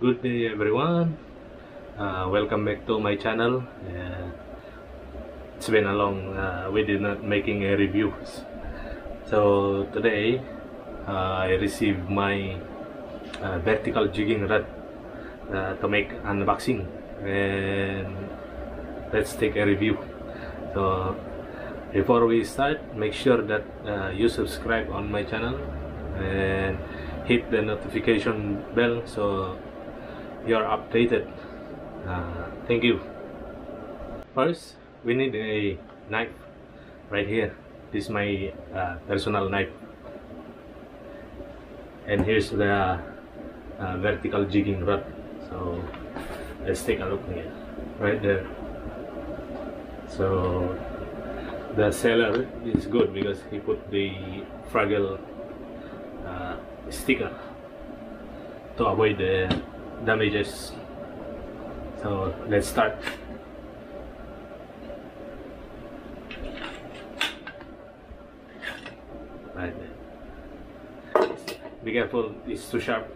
Good day everyone. Welcome back to my channel. It's been a long we did not making a reviews. So today I received my vertical jigging rod to make unboxing, and let's take a review. So before we start, make sure that you subscribe on my channel and hit the notification bell so you're updated. Thank you. First, we need a knife right here. This is my personal knife, and here's the vertical jigging rod. So let's take a look here, right there. So the seller is good because he put the fragile sticker to avoid the damages. So let's start. Right there. Be careful, it's too sharp.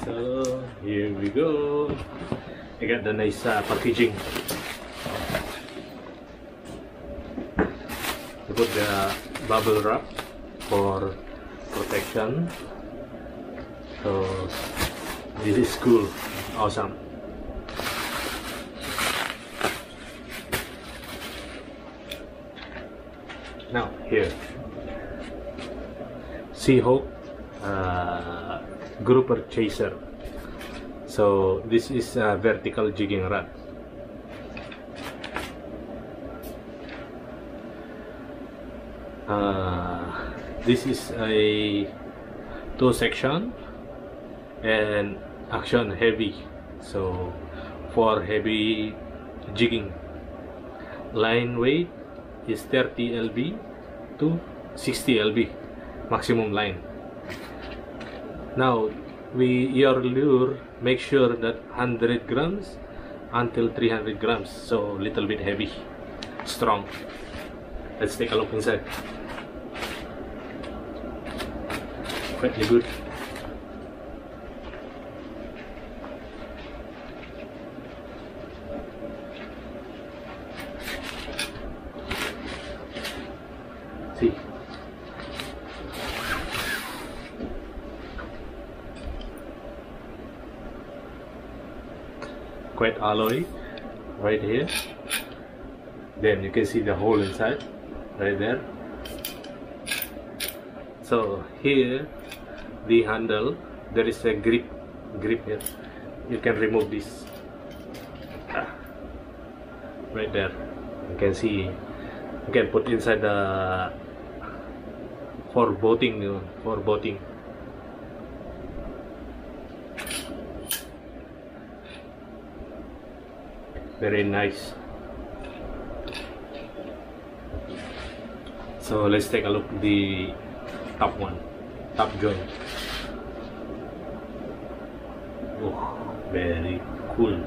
So here we go. I got the nice packaging. I put the bubble wrap for protection. So this is cool, awesome. Now here, Seahawk grouper chaser. So this is a vertical jigging rod. This is a 2-section and action heavy. So for heavy jigging, line weight is 30 lb to 60 lb maximum line. Now your lure, make sure that 100 grams until 300 grams, so little bit heavy, strong. Let's take a look inside. Pretty good. See, quite alloy right here. Then you can see the hole inside right there. So here the handle, there is a grip here. You can remove this right there. You can see you can put inside the for boating. Very nice. So let's take a look at the top one, top joint. Oh, very cool.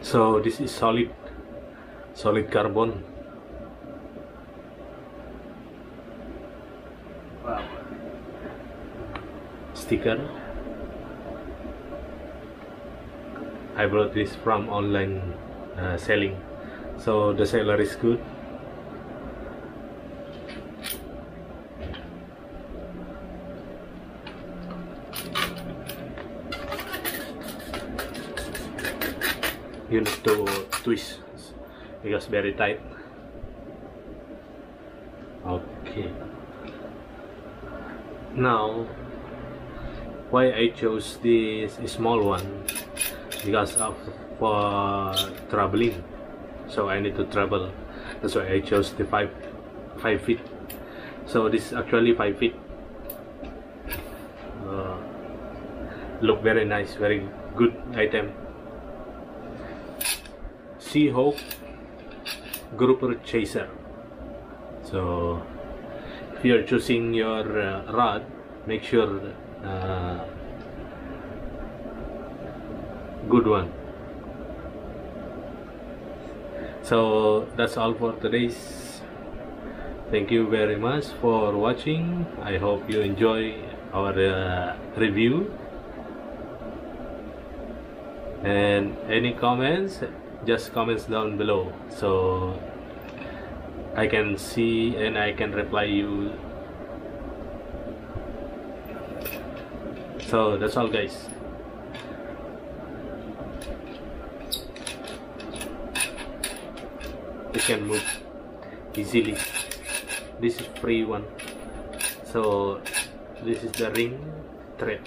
So this is solid carbon. Wow. Sticker. I brought this from online selling, so the seller is good. You need to twist because very tight. Okay. Now, why I chose this small one? Because of for traveling. So I need to travel. That's why I chose the 5 5 feet. So this is actually 5 feet. Look very nice, very good item. Seahawk grouper chaser. So if you are choosing your rod, make sure good one. So that's all for today's. Thank you very much for watching. I hope you enjoy our review. And any comments, just comments down below so I can see and I can reply you. So that's all, guys. You can move easily. This is free one. So this is the ring thread.